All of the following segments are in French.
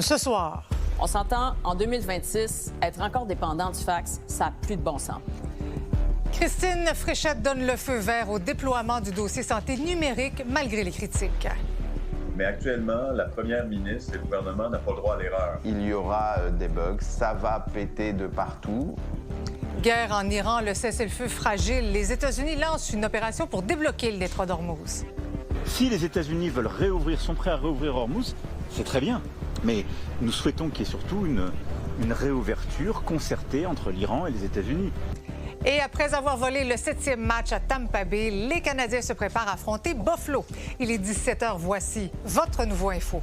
Ce soir. On s'entend, en 2026, être encore dépendant du fax, ça n'a plus de bon sens. Christine Fréchette donne le feu vert au déploiement du dossier santé numérique malgré les critiques. Mais actuellement, la première ministre et le gouvernement n'ont pas le droit à l'erreur. Il y aura des bugs, ça va péter de partout. Guerre en Iran, le cessez-le-feu fragile. Les États-Unis lancent une opération pour débloquer le détroit d'Ormuz. Si les États-Unis veulent réouvrir, sont prêts à réouvrir Ormuz, c'est très bien. Mais nous souhaitons qu'il y ait surtout une réouverture concertée entre l'Iran et les États-Unis. Et après avoir volé le 7e match à Tampa Bay, les Canadiens se préparent à affronter Buffalo. Il est 17h, voici votre nouveau info.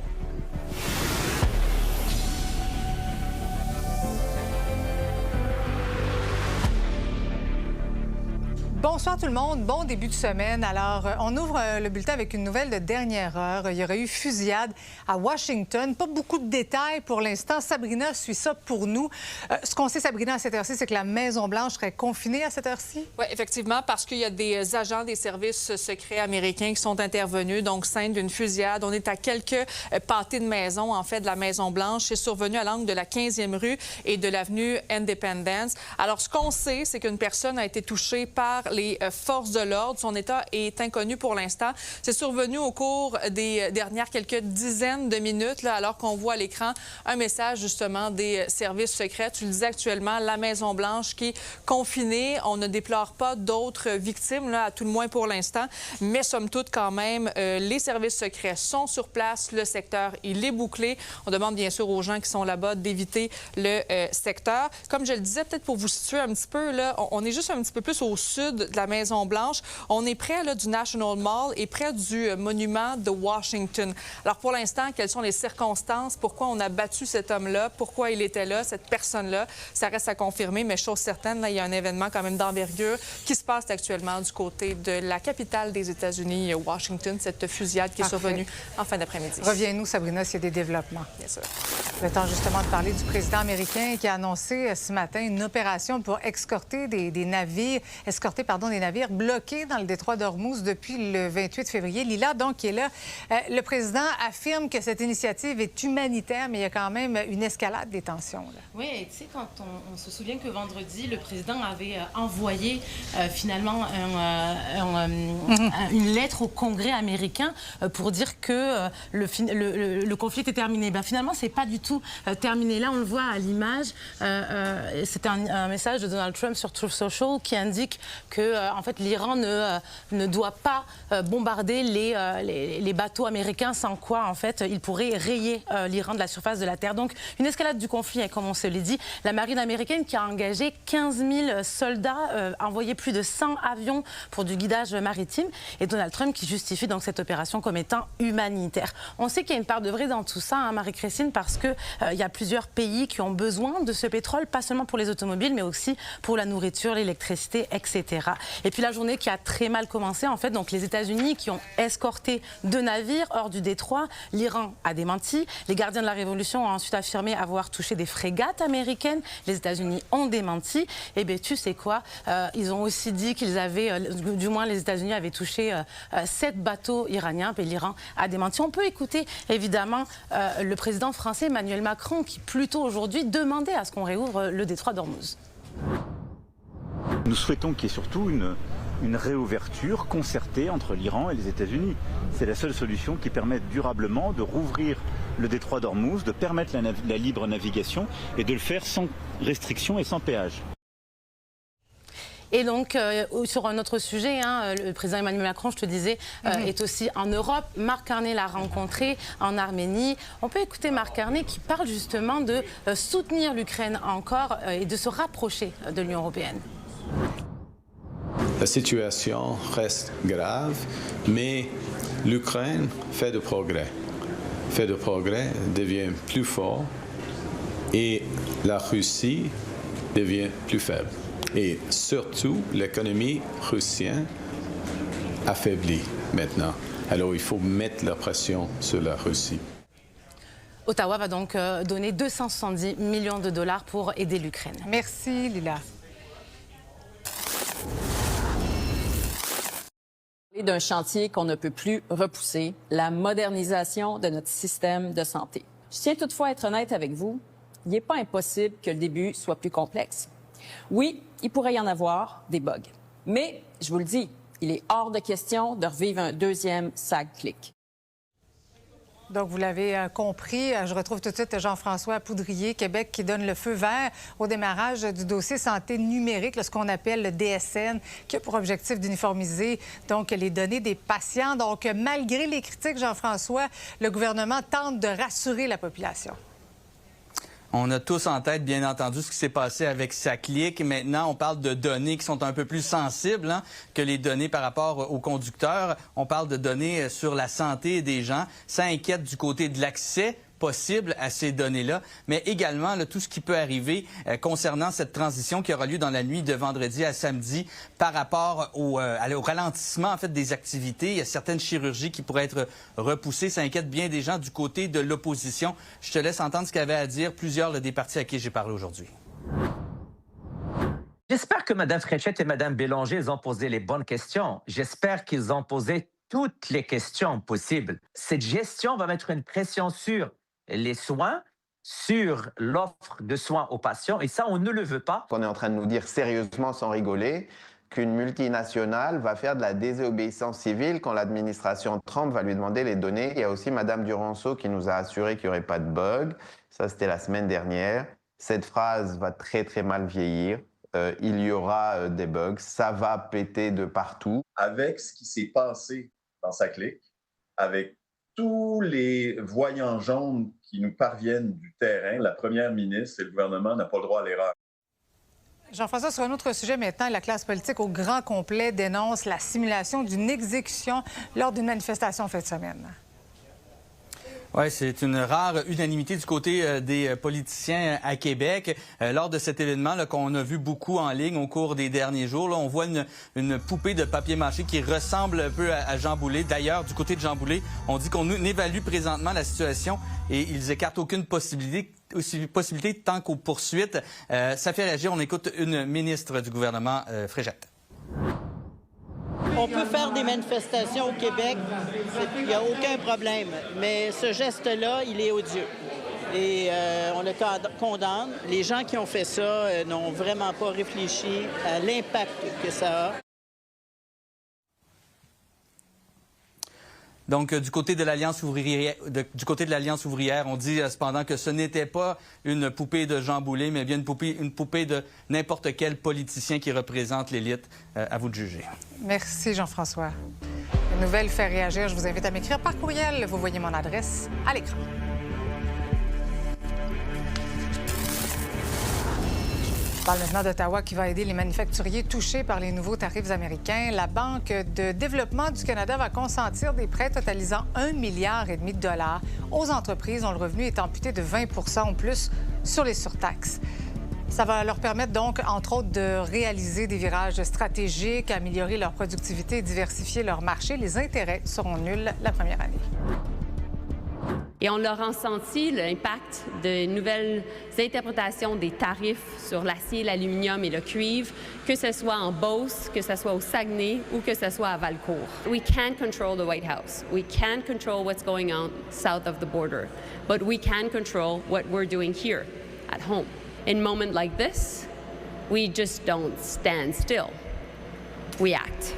Bonsoir tout le monde, bon début de semaine. Alors, on ouvre le bulletin avec une nouvelle de dernière heure. Il y aurait eu fusillade à Washington. Pas beaucoup de détails pour l'instant. Sabrina suit ça pour nous. Ce qu'on sait, Sabrina, à cette heure-ci, c'est que la Maison-Blanche serait confinée à cette heure-ci? Oui, effectivement, parce qu'il y a des agents des services secrets américains qui sont intervenus, donc scène d'une fusillade. On est à quelques pâtés de maison, en fait, de la Maison-Blanche. C'est survenu à l'angle de la 15e rue et de l'avenue Independence. Alors, ce qu'on sait, c'est qu'une personne a été touchée par les forces de l'ordre. Son état est inconnu pour l'instant. C'est survenu au cours des dernières quelques dizaines de minutes, là, alors qu'on voit à l'écran un message justement des services secrets. Tu le disais actuellement, la Maison-Blanche qui est confinée. On ne déplore pas d'autres victimes, là, à tout le moins pour l'instant. Mais somme toute, quand même, les services secrets sont sur place. Le secteur, il est bouclé. On demande bien sûr aux gens qui sont là-bas d'éviter le secteur. Comme je le disais, peut-être pour vous situer un petit peu, là, on est juste un petit peu plus au sud de la Maison-Blanche. On est près là, du National Mall et près du monument de Washington. Alors, pour l'instant, quelles sont les circonstances? Pourquoi on a battu cet homme-là? Pourquoi il était là, cette personne-là? Ça reste à confirmer, mais chose certaine, là, il y a un événement quand même d'envergure qui se passe actuellement du côté de la capitale des États-Unis, Washington, cette fusillade qui est survenue en fin d'après-midi. Reviens-nous, Sabrina, s'il y a des développements. Bien sûr. Le temps justement de parler du président américain qui a annoncé ce matin une opération pour escorter des navires bloqués dans le détroit d'Ormuz depuis le 28 février. Lila, donc, qui est là. Le président affirme que cette initiative est humanitaire, mais il y a quand même une escalade des tensions. Là. Oui, et tu sais, quand on se souvient que vendredi, le président avait envoyé finalement une lettre au Congrès américain pour dire que le conflit était terminé. Ben, finalement, c'est pas du tout terminé. Là, on le voit à l'image. C'est un message de Donald Trump sur Truth Social qui indique que en fait, l'Iran ne doit pas bombarder les bateaux américains, sans quoi, en fait, il pourrait rayer l'Iran de la surface de la Terre. Donc, une escalade du conflit, hein, comme on se l'est dit. La marine américaine qui a engagé 15 000 soldats, envoyé plus de 100 avions pour du guidage maritime, et Donald Trump qui justifie donc cette opération comme étant humanitaire. On sait qu'il y a une part de vrai dans tout ça, hein, Marie-Christine, parce que il y a plusieurs pays qui ont besoin de ce pétrole, pas seulement pour les automobiles, mais aussi pour la nourriture, l'électricité, etc. Et puis la journée qui a très mal commencé, en fait, donc les États-Unis qui ont escorté 2 navires hors du détroit, l'Iran a démenti, les gardiens de la Révolution ont ensuite affirmé avoir touché des frégates américaines, les États-Unis ont démenti, et bien tu sais quoi, ils ont aussi dit qu'ils avaient, du moins les États-Unis avaient touché 7 bateaux iraniens, et l'Iran a démenti. On peut écouter évidemment le président français Emmanuel Macron qui plus tôt aujourd'hui demandait à ce qu'on réouvre le détroit d'Ormuz. Nous souhaitons qu'il y ait surtout une réouverture concertée entre l'Iran et les États-Unis. C'est la seule solution qui permette durablement de rouvrir le détroit d'Ormuz, de permettre la libre navigation et de le faire sans restriction et sans péage. Et donc, sur un autre sujet, hein, le président Emmanuel Macron, je te disais, est aussi en Europe. Marc Carney l'a rencontré en Arménie. On peut écouter Marc Carney qui parle justement de soutenir l'Ukraine encore et de se rapprocher de l'Union européenne. La situation reste grave, mais l'Ukraine fait de progrès. Devient plus fort et la Russie devient plus faible. Et surtout, l'économie russienne affaiblie maintenant. Alors, il faut mettre la pression sur la Russie. Ottawa va donc donner 270 millions de dollars pour aider l'Ukraine. Merci, Lila. D'un chantier qu'on ne peut plus repousser, la modernisation de notre système de santé. Je tiens toutefois à être honnête avec vous. Il n'est pas impossible que le début soit plus complexe. Oui, il pourrait y en avoir des bugs. Mais, je vous le dis, il est hors de question de revivre un deuxième SAG-Click. Donc, vous l'avez compris, je retrouve tout de suite Jean-François Poudrier, Québec, qui donne le feu vert au démarrage du dossier santé numérique, ce qu'on appelle le DSN, qui a pour objectif d'uniformiser donc les données des patients. Donc, malgré les critiques, Jean-François, le gouvernement tente de rassurer la population. On a tous en tête, bien entendu, ce qui s'est passé avec SAG-Click. Maintenant, on parle de données qui sont un peu plus sensibles que les données par rapport aux conducteurs. On parle de données sur la santé des gens. Ça inquiète du côté de l'accès possible à ces données-là, mais également tout ce qui peut arriver concernant cette transition qui aura lieu dans la nuit de vendredi à samedi par rapport au ralentissement en fait des activités. Il y a certaines chirurgies qui pourraient être repoussées. Ça inquiète bien des gens du côté de l'opposition. Je te laisse entendre ce qu'avaient à dire plusieurs des partis à qui j'ai parlé aujourd'hui. J'espère que Mme Fréchette et Mme Bélanger ils ont posé les bonnes questions. J'espère qu'ils ont posé toutes les questions possibles. Cette gestion va mettre une pression sur les soins, sur l'offre de soins aux patients, et ça, on ne le veut pas. On est en train de nous dire sérieusement, sans rigoler, qu'une multinationale va faire de la désobéissance civile quand l'administration Trump va lui demander les données. Il y a aussi Mme Duranceau qui nous a assuré qu'il n'y aurait pas de bug. Ça, c'était la semaine dernière. Cette phrase va très, très mal vieillir. Il y aura des bugs. Ça va péter de partout. Avec ce qui s'est passé dans SAG-Click, avec tous les voyants jaunes qui nous parviennent du terrain, la première ministre et le gouvernement n'ont pas le droit à l'erreur. Jean-François, sur un autre sujet maintenant, la classe politique au grand complet dénonce la simulation d'une exécution lors d'une manifestation en fin de semaine. Oui, c'est une rare unanimité du côté des politiciens à Québec. Lors de cet événement qu'on a vu beaucoup en ligne au cours des derniers jours, là, on voit une poupée de papier mâché qui ressemble un peu à Jean Boulet. D'ailleurs, du côté de Jean Boulet, on dit qu'on évalue présentement la situation et ils écartent aucune possibilité tant qu'aux poursuites. Ça fait réagir. On écoute une ministre du gouvernement, Fréchette. On peut faire des manifestations au Québec, il n'y a aucun problème. Mais ce geste-là, il est odieux. Et on le condamne. Les gens qui ont fait ça n'ont vraiment pas réfléchi à l'impact que ça a. Donc, du côté de l'Alliance ouvrière, on dit cependant que ce n'était pas une poupée de Jean Boulet, mais bien une poupée de n'importe quel politicien qui représente l'élite. À vous de juger. Merci, Jean-François. Une nouvelle fait réagir. Je vous invite à m'écrire par courriel. Vous voyez mon adresse à l'écran. On parle maintenant d'Ottawa qui va aider les manufacturiers touchés par les nouveaux tarifs américains. La Banque de développement du Canada va consentir des prêts totalisant 1,5 milliard de dollars aux entreprises dont le revenu est amputé de 20 % ou plus sur les surtaxes. Ça va leur permettre donc, entre autres, de réaliser des virages stratégiques, améliorer leur productivité et diversifier leur marché. Les intérêts seront nuls la première année. Et on a ressenti l'impact de nouvelles interprétations des tarifs sur l'acier, l'aluminium et le cuivre, que ce soit en Beauce, que ce soit au Saguenay ou que ce soit à Valcourt. We can't control the White House. We can't control what's going on south of the border. But we can control what we're doing here at home. In a moment like this, we just don't stand still. We act.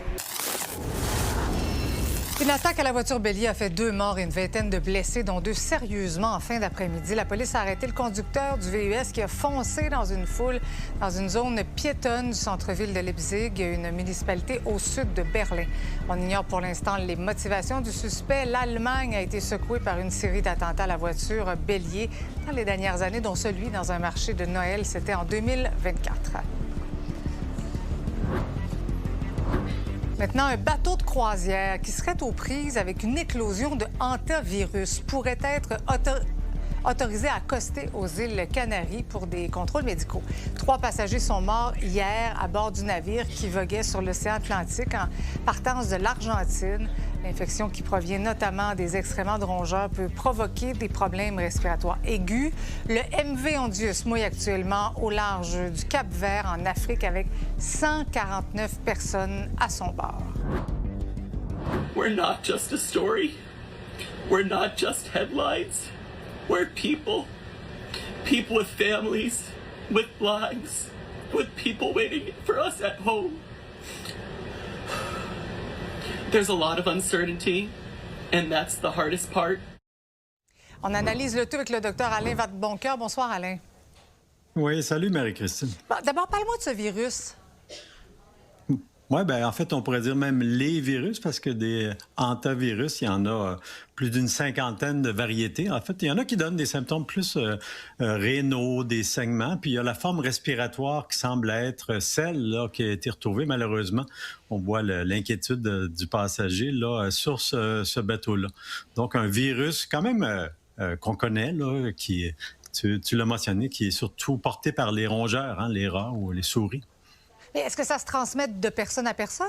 Une attaque à la voiture bélier a fait 2 morts et une vingtaine de blessés, dont 2 sérieusement en fin d'après-midi. La police a arrêté le conducteur du VUS qui a foncé dans une foule dans une zone piétonne du centre-ville de Leipzig, une municipalité au sud de Berlin. On ignore pour l'instant les motivations du suspect. L'Allemagne a été secouée par une série d'attentats à la voiture bélier dans les dernières années, dont celui dans un marché de Noël. C'était en 2024. Maintenant, un bateau de croisière qui serait aux prises avec une éclosion de hantavirus pourrait être autorisé à accoster aux îles Canaries pour des contrôles médicaux. 3 passagers sont morts hier à bord du navire qui voguait sur l'océan Atlantique en partance de l'Argentine. L'infection qui provient notamment des excréments de rongeurs peut provoquer des problèmes respiratoires aigus. Le MV Ondius mouille actuellement au large du Cap-Vert en Afrique avec 149 personnes à son bord. We're not just a story. We're not just headlines. We're people with families, with lives, with people waiting for us at home. There's a lot of uncertainty, and that's the hardest part. On analyse le tout avec le docteur Alain Vadeboncoeur. Bonsoir, Alain. Oui, salut Marie-Christine. Bon, d'abord, parle-moi de ce virus. Oui, bien, en fait, on pourrait dire même les virus, parce que des hantavirus, il y en a plus d'une cinquantaine de variétés. En fait, il y en a qui donnent des symptômes plus rénaux, des saignements, puis il y a la forme respiratoire qui semble être celle là, qui a été retrouvée, malheureusement. On voit l'inquiétude du passager là, sur ce bateau-là. Donc, un virus quand même qu'on connaît, là, qui, tu l'as mentionné, qui est surtout porté par les rongeurs, hein, les rats ou les souris. Mais est-ce que ça se transmet de personne à personne?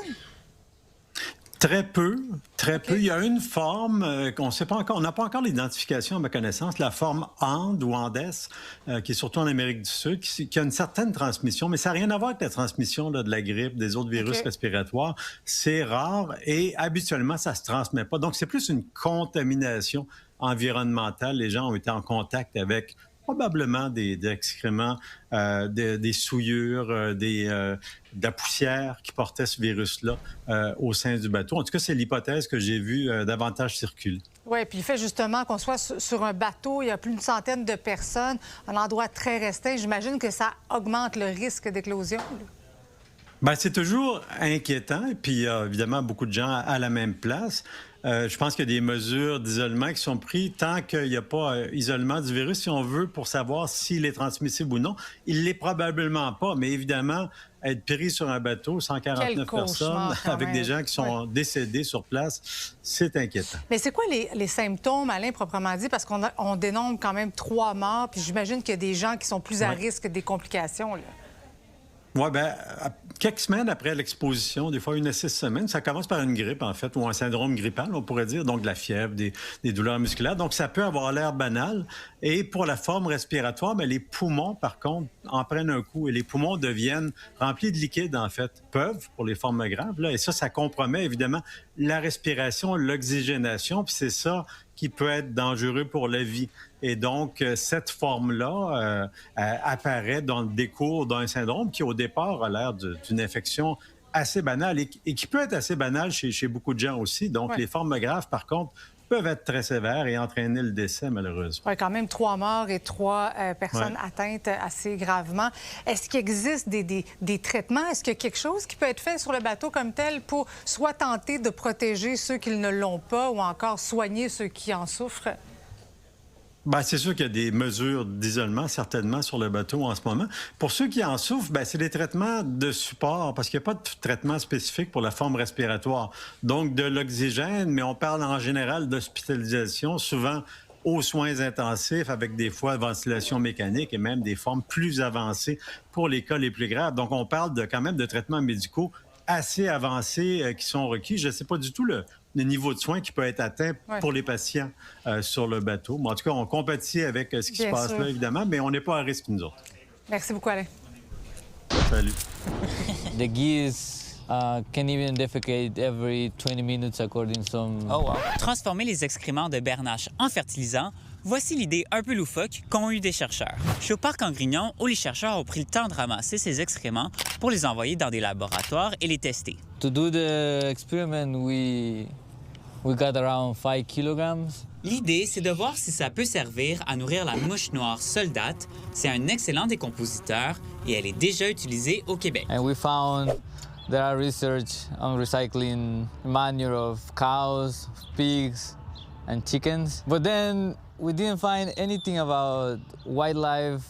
Très peu, très peu. Il y a une forme qu'on ne sait pas encore, on n'a pas encore l'identification à ma connaissance, la forme Ande ou Andes, qui est surtout en Amérique du Sud, qui a une certaine transmission, mais ça n'a rien à voir avec la transmission là, de la grippe, des autres virus respiratoires. C'est rare et habituellement, ça ne se transmet pas. Donc, c'est plus une contamination environnementale. Les gens ont été en contact avec probablement des excréments, des souillures, de la poussière qui portait ce virus-là au sein du bateau. En tout cas, c'est l'hypothèse que j'ai vue davantage circuler. Oui, puis le fait justement qu'on soit sur un bateau, il y a plus d'une centaine de personnes, un endroit très restreint, j'imagine que ça augmente le risque d'éclosion. Bien, c'est toujours inquiétant. Et puis, il y a évidemment beaucoup de gens à la même place. Je pense qu'il y a des mesures d'isolement qui sont prises tant qu'il n'y a pas isolement du virus, si on veut, pour savoir s'il est transmissible ou non. Il ne l'est probablement pas, mais évidemment, être pris sur un bateau, 149 personnes, avec des gens qui sont décédés sur place, c'est inquiétant. Mais c'est quoi les symptômes, Alain, proprement dit? Parce qu'on dénombre quand même 3 morts, puis j'imagine qu'il y a des gens qui sont plus à risque des complications, là. Oui, bien, quelques semaines après l'exposition, des fois 1 à 6 semaines, ça commence par une grippe, en fait, ou un syndrome grippal, on pourrait dire, donc de la fièvre, des douleurs musculaires. Donc, ça peut avoir l'air banal. Et pour la forme respiratoire, bien, les poumons, par contre, en prennent un coup et les poumons deviennent remplis de liquide, en fait, peuvent, pour les formes graves, là, et ça compromet évidemment la respiration, l'oxygénation, puis c'est ça qui peut être dangereux pour la vie. Et donc, cette forme-là apparaît dans le décours d'un syndrome qui, au départ, a l'air d'une infection assez banale et qui peut être assez banale chez beaucoup de gens aussi. Donc, les formes graves, par contre, peuvent être très sévères et entraîner le décès, malheureusement. Oui, quand même 3 morts et 3 personnes atteintes assez gravement. Est-ce qu'il existe des traitements? Est-ce qu'il y a quelque chose qui peut être fait sur le bateau comme tel pour soit tenter de protéger ceux qui ne l'ont pas ou encore soigner ceux qui en souffrent? Bien, c'est sûr qu'il y a des mesures d'isolement, certainement, sur le bateau en ce moment. Pour ceux qui en souffrent, bien, c'est des traitements de support, parce qu'il n'y a pas de traitement spécifique pour la forme respiratoire. Donc, de l'oxygène, mais on parle en général d'hospitalisation, souvent aux soins intensifs, avec des fois ventilation mécanique et même des formes plus avancées pour les cas les plus graves. Donc, on parle quand même de traitements médicaux assez avancés qui sont requis. Je ne sais pas du tout le niveau de soins qui peut être atteint pour les patients sur le bateau. Mais en tout cas, on compatit avec ce qui se passe là, évidemment, mais on n'est pas à risque, nous autres. Merci beaucoup, Alain. Salut. The geese can even defecate every 20 minutes according to some... Oh wow. Transformer les excréments de bernache en fertilisant, voici l'idée un peu loufoque qu'ont eu des chercheurs. Je suis au parc en Grignon où les chercheurs ont pris le temps de ramasser ces excréments pour les envoyer dans des laboratoires et les tester. To do the experiment, we got around 5 kilograms. L'idée, c'est de voir si ça peut servir à nourrir la mouche noire soldate. C'est un excellent décompositeur et elle est déjà utilisée au Québec. And we found there are research on recycling manure of cows, pigs, and chickens. But then we didn't find anything about wildlife,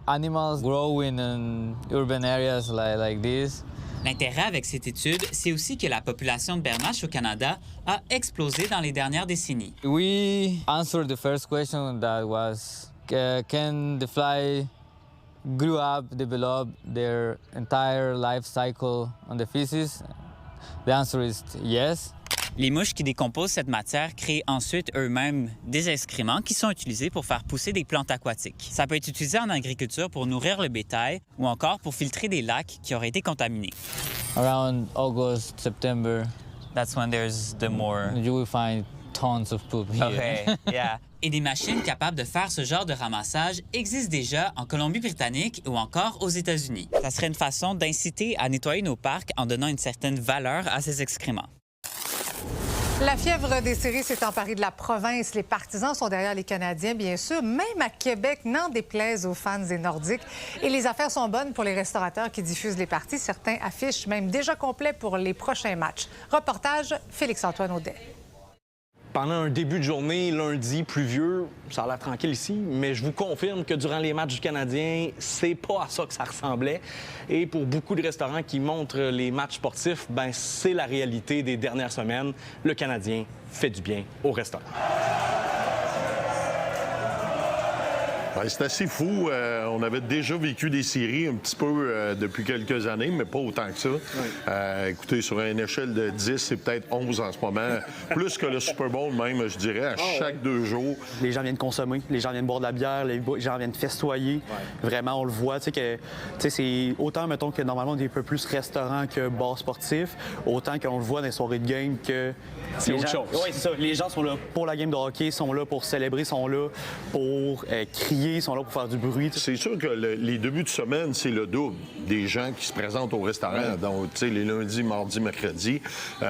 animals growing in urban areas like this. L'intérêt avec cette étude, c'est aussi que la population de bernache au Canada a explosé dans les dernières décennies. We answered the first question that was, can the fly grow up, develop their entire life cycle on the feces? The answer is yes. Les mouches qui décomposent cette matière créent ensuite eux-mêmes des excréments qui sont utilisés pour faire pousser des plantes aquatiques. Ça peut être utilisé en agriculture pour nourrir le bétail ou encore pour filtrer des lacs qui auraient été contaminés. Around August, September, that's when there's the more... You will find tons of poop here. Okay, yeah. et des machines capables de faire ce genre de ramassage existent déjà en Colombie-Britannique ou encore aux États-Unis. Ça serait une façon d'inciter à nettoyer nos parcs en donnant une certaine valeur à ces excréments. La fièvre des séries s'est emparée de la province. Les partisans sont derrière les Canadiens, bien sûr. Même à Québec, n'en déplaise aux fans des Nordiques. Et les affaires sont bonnes pour les restaurateurs qui diffusent les parties. Certains affichent même déjà complets pour les prochains matchs. Reportage, Félix-Antoine Audet. Pendant un début de journée, lundi, pluvieux, ça a l'air tranquille ici, mais je vous confirme que durant les matchs du Canadien, c'est pas à ça que ça ressemblait. Et pour beaucoup de restaurants qui montrent les matchs sportifs, ben c'est la réalité des dernières semaines. Le Canadien fait du bien au restaurant. C'est assez fou. On avait déjà vécu des séries un petit peu depuis quelques années, mais pas autant que ça. Oui. Écoutez, sur une échelle de 10, c'est peut-être 11 en ce moment. Plus que le Super Bowl même, je dirais, à chaque 2 jours. Les gens viennent consommer, les gens viennent boire de la bière, les gens viennent festoyer. Ouais. Vraiment, on le voit. C'est autant, mettons, que normalement, on est un peu plus restaurant que bar sportif, autant qu'on le voit dans les soirées de game que... C'est autre chose. Oui, c'est ça. Les gens sont là pour la game de hockey, sont là pour célébrer, sont là pour crier, sont là pour faire du bruit. C'est sûr que les débuts de semaine, c'est le double des gens qui se présentent au restaurant. Ouais. Donc, tu sais, les lundis, mardis, mercredis.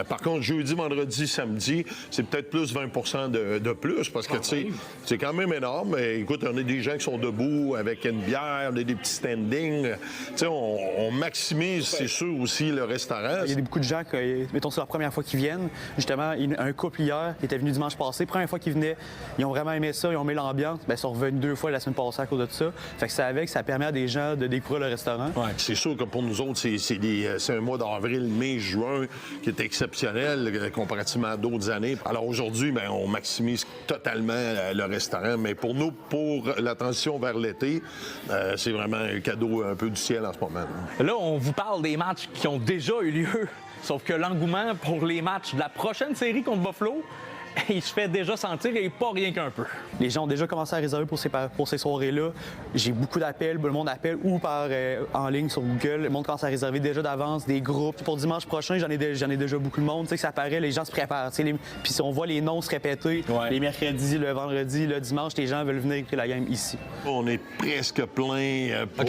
Par contre, jeudi, vendredi, samedi, c'est peut-être plus 20 de plus parce que, tu sais, c'est quand même énorme. Écoute, on a des gens qui sont debout avec une bière, on a des petits standings. Tu sais, on maximise, c'est sûr, aussi le restaurant. Il y a beaucoup de gens qui, mettons, c'est la première fois qu'ils viennent. Justement, un couple hier qui était venu dimanche passé, première fois qu'ils venaient, ils ont vraiment aimé ça, ils ont aimé l'ambiance. Bien, ils sont revenus 2 fois la semaine passée à cause de ça. Fait que ça permet à des gens de découvrir le restaurant. Ouais. C'est sûr que pour nous autres, c'est un mois d'avril, mai, juin qui est exceptionnel comparativement à d'autres années. Alors aujourd'hui, bien, on maximise totalement le restaurant. Mais pour nous, pour la transition vers l'été, c'est vraiment un cadeau un peu du ciel en ce moment. Là, on vous parle des matchs qui ont déjà eu lieu. Sauf que l'engouement pour les matchs de la prochaine série contre Buffalo, il se fait déjà sentir et pas rien qu'un peu. Les gens ont déjà commencé à réserver pour ces soirées-là. J'ai beaucoup d'appels, le monde appelle ou en ligne sur Google. Le monde commence à réserver déjà d'avance des groupes. Pour dimanche prochain, j'en ai déjà beaucoup de monde. Tu sais que ça paraît, les gens se préparent. Puis on voit les noms se répéter. Ouais. Les mercredis, le vendredi, le dimanche, les gens veulent venir écouter la game ici. On est presque plein pour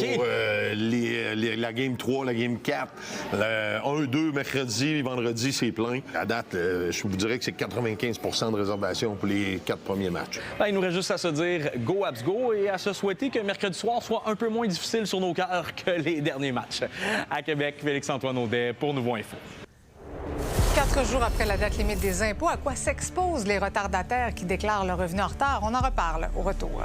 la game 3, la game 4. 1, 2, mercredi, vendredi, c'est plein. À date, je vous dirais que c'est 95 de réservation pour les 4 premiers matchs. Ben, il nous reste juste à se dire go Habs go et à se souhaiter que mercredi soir soit un peu moins difficile sur nos cœurs que les derniers matchs. À Québec, Félix-Antoine Audet pour Nouveau Info. 4 jours après la date limite des impôts, à quoi s'exposent les retardataires qui déclarent leur revenu en retard? On en reparle au retour.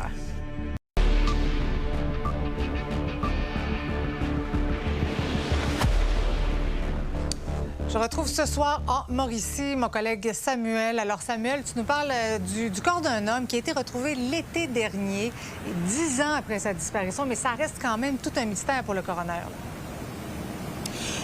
Je retrouve ce soir en Mauricie mon collègue Samuel. Alors Samuel, tu nous parles du corps d'un homme qui a été retrouvé l'été dernier, 10 ans après sa disparition, mais ça reste quand même tout un mystère pour le coroner.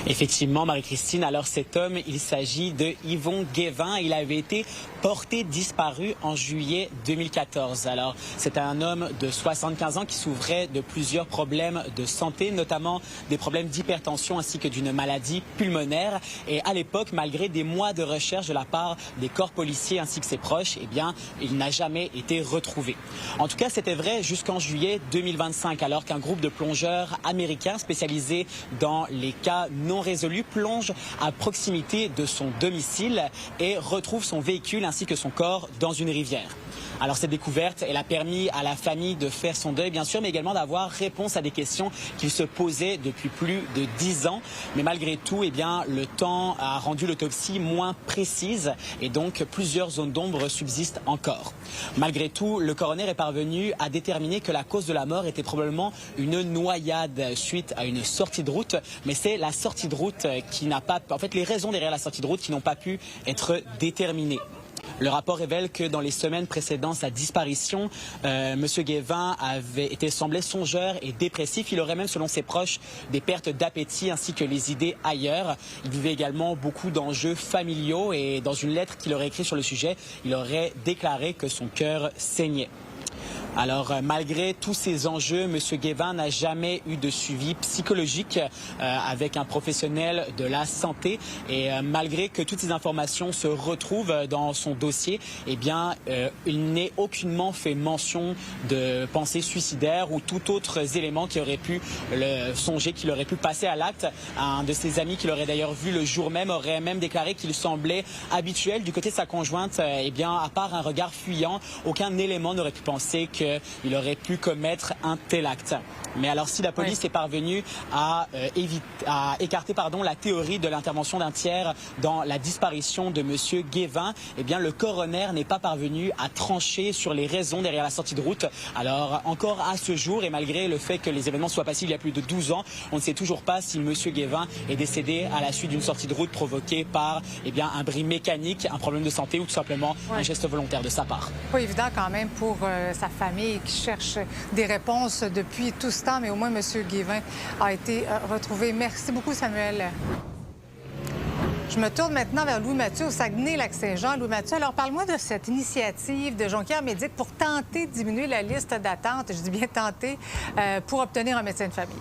Effectivement, Marie-Christine, alors cet homme, il s'agit de Yvon Guévin. Il avait été porté disparu en juillet 2014. Alors, c'est un homme de 75 ans qui souffrait de plusieurs problèmes de santé, notamment des problèmes d'hypertension ainsi que d'une maladie pulmonaire. Et à l'époque, malgré des mois de recherche de la part des corps policiers ainsi que ses proches, eh bien, il n'a jamais été retrouvé. En tout cas, c'était vrai jusqu'en juillet 2025, alors qu'un groupe de plongeurs américains spécialisés dans les cas non résolus plonge à proximité de son domicile et retrouve son véhicule ainsi que son corps dans une rivière. Alors cette découverte, elle a permis à la famille de faire son deuil, bien sûr, mais également d'avoir réponse à des questions qu'ils se posaient depuis plus de 10 ans. Mais malgré tout, eh bien, le temps a rendu l'autopsie moins précise et donc plusieurs zones d'ombre subsistent encore. Malgré tout, le coroner est parvenu à déterminer que la cause de la mort était probablement une noyade suite à une sortie de route, mais c'est la sortie de route qui n'a pas... En fait, les raisons derrière la sortie de route qui n'ont pas pu être déterminées. Le rapport révèle que dans les semaines précédant sa disparition, M. Guévin semblait songeur et dépressif. Il aurait même, selon ses proches, des pertes d'appétit ainsi que les idées ailleurs. Il vivait également beaucoup d'enjeux familiaux et dans une lettre qu'il aurait écrite sur le sujet, il aurait déclaré que son cœur saignait. Alors, malgré tous ces enjeux, M. Guevin n'a jamais eu de suivi psychologique avec un professionnel de la santé. Et malgré que toutes ces informations se retrouvent dans son dossier, eh bien, il n'est aucunement fait mention de pensée suicidaire ou tout autre élément qui aurait pu songer, qu'il aurait pu passer à l'acte. Un de ses amis qui l'aurait d'ailleurs vu le jour même aurait même déclaré qu'il semblait habituel du côté de sa conjointe. Eh bien, à part un regard fuyant, aucun élément n'aurait pu penser qu'il aurait pu commettre un tel acte. Mais alors, si la police est parvenue à écarter la théorie de l'intervention d'un tiers dans la disparition de M. Guevin, eh bien, le coroner n'est pas parvenu à trancher sur les raisons derrière la sortie de route. Alors, encore à ce jour, et malgré le fait que les événements soient passés il y a plus de 12 ans, on ne sait toujours pas si M. Guevin est décédé à la suite d'une sortie de route provoquée par un bris mécanique, un problème de santé ou tout simplement un geste volontaire de sa part. Pas évident quand même pour sa famille qui cherche des réponses depuis tout ce temps, mais au moins M. Guevin a été retrouvé. Merci beaucoup, Samuel. Je me tourne maintenant vers Louis-Mathieu au Saguenay-Lac-Saint-Jean. Louis-Mathieu, alors parle-moi de cette initiative de Jonquière Médic pour tenter de diminuer la liste d'attente, je dis bien tenter, pour obtenir un médecin de famille.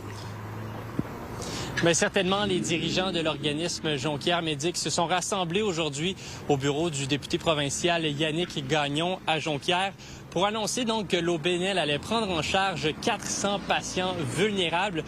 Bien, certainement, les dirigeants de l'organisme Jonquière Médic se sont rassemblés aujourd'hui au bureau du député provincial Yannick Gagnon à Jonquière pour annoncer donc que l'OBNL allait prendre en charge 400 patients vulnérables,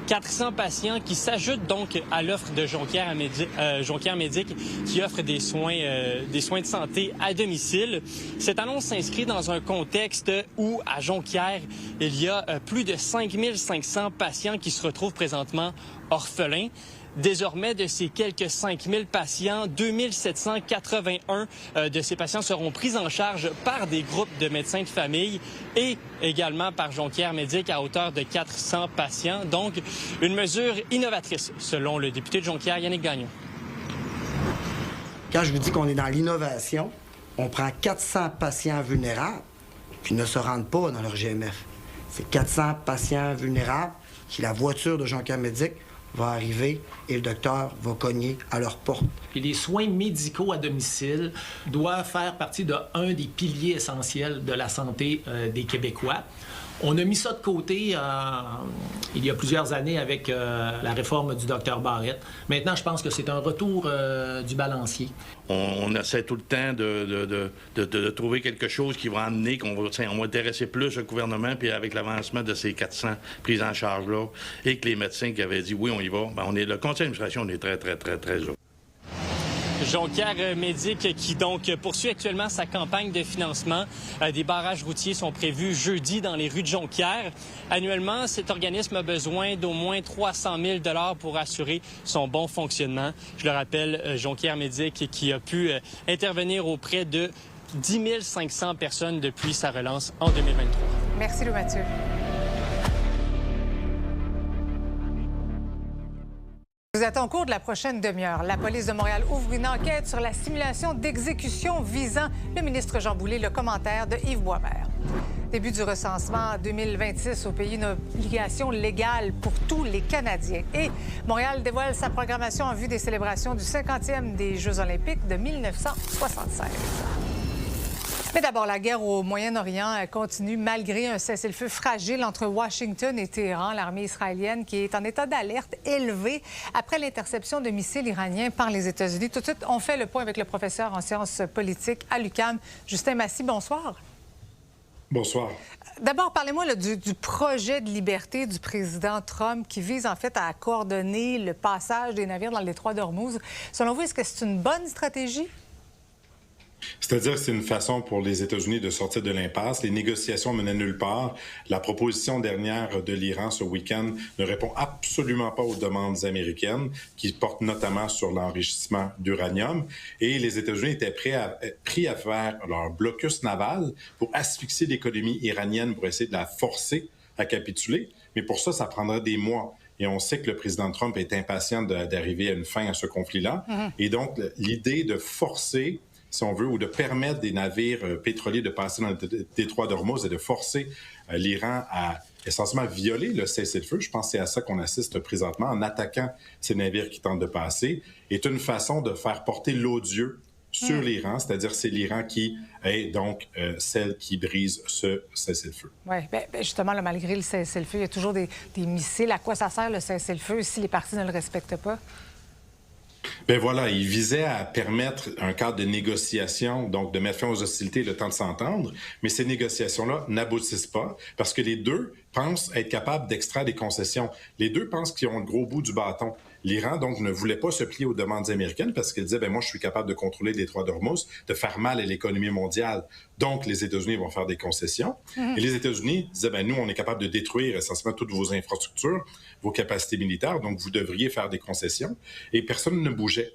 400 patients qui s'ajoutent donc à l'offre de Jonquière Médic qui offre des soins de santé à domicile. Cette annonce s'inscrit dans un contexte où, à Jonquière, il y a plus de 5500 patients qui se retrouvent présentement orphelins. Désormais, de ces quelques 5000 patients, 2781 de ces patients seront pris en charge par des groupes de médecins de famille et également par Jonquière Médic à hauteur de 400 patients. Donc, une mesure innovatrice, selon le député de Jonquière, Yannick Gagnon. Quand je vous dis qu'on est dans l'innovation, on prend 400 patients vulnérables qui ne se rendent pas dans leur GMF. C'est 400 patients vulnérables qui, la voiture de Jonquière Médic, va arriver et le docteur va cogner à leur porte. Et les soins médicaux à domicile doivent faire partie d'un des piliers essentiels de la santé des Québécois. On a mis ça de côté il y a plusieurs années avec la réforme du Dr Barrett. Maintenant, je pense que c'est un retour du balancier. On essaie tout le temps de trouver quelque chose qui va amener qu'on va intéresser plus le gouvernement, puis avec l'avancement de ces 400 prises en charge-là, et que les médecins qui avaient dit oui, on y va, le conseil d'administration, on est très heureux. Jonquière Médic qui donc poursuit actuellement sa campagne de financement. Des barrages routiers sont prévus jeudi dans les rues de Jonquière. Annuellement, cet organisme a besoin d'au moins 300 000 $ pour assurer son bon fonctionnement. Je le rappelle, Jonquière Médic qui a pu intervenir auprès de 10 500 personnes depuis sa relance en 2023. Merci, Louis-Mathieu. Vous êtes en cours de la prochaine demi-heure. La police de Montréal ouvre une enquête sur la simulation d'exécution visant le ministre Jean Boulet, le commentaire de Yves Boisvert. Début du recensement 2026 au pays, une obligation légale pour tous les Canadiens. Et Montréal dévoile sa programmation en vue des célébrations du 50e des Jeux olympiques de 1976. Mais d'abord, la guerre au Moyen-Orient continue malgré un cessez-le-feu fragile entre Washington et Téhéran. L'armée israélienne qui est en état d'alerte élevé après l'interception de missiles iraniens par les États-Unis. Tout de suite, on fait le point avec le professeur en sciences politiques à l'UQAM, Justin Massy. Bonsoir. Bonsoir. D'abord, parlez-moi du projet de liberté du président Trump qui vise en fait à coordonner le passage des navires dans le détroit d'Ormuz. Selon vous, est-ce que c'est une bonne stratégie? C'est-à-dire que c'est une façon pour les États-Unis de sortir de l'impasse. Les négociations menaient nulle part. La proposition dernière de l'Iran ce week-end ne répond absolument pas aux demandes américaines qui portent notamment sur l'enrichissement d'uranium. Et les États-Unis étaient pris à faire leur blocus naval pour asphyxier l'économie iranienne pour essayer de la forcer à capituler. Mais pour ça, ça prendra des mois. Et on sait que le président Trump est impatient d'arriver à une fin à ce conflit-là. Et donc, l'idée de forcer, si on veut, ou de permettre des navires pétroliers de passer dans le détroit d'Ormuz et de forcer l'Iran à essentiellement violer le cessez-le-feu, je pense que c'est à ça qu'on assiste présentement, en attaquant ces navires qui tentent de passer, est une façon de faire porter l'odieux sur l'Iran, c'est-à-dire c'est l'Iran qui est donc celle qui brise ce cessez-le-feu. Oui, justement, là, malgré le cessez-le-feu, il y a toujours des missiles. À quoi ça sert le cessez-le-feu si les parties ne le respectent pas? Ben voilà, il visait à permettre un cadre de négociation, donc de mettre fin aux hostilités, le temps de s'entendre, mais ces négociations-là n'aboutissent pas parce que les deux pensent être capables d'extraire des concessions. Les deux pensent qu'ils ont le gros bout du bâton. L'Iran, donc, ne voulait pas se plier aux demandes américaines parce qu'il disait, moi, je suis capable de contrôler le détroit d'Ormuz, de faire mal à l'économie mondiale. Donc, les États-Unis vont faire des concessions. Et les États-Unis disaient, nous, on est capable de détruire essentiellement toutes vos infrastructures, vos capacités militaires, donc vous devriez faire des concessions. Et personne ne bougeait.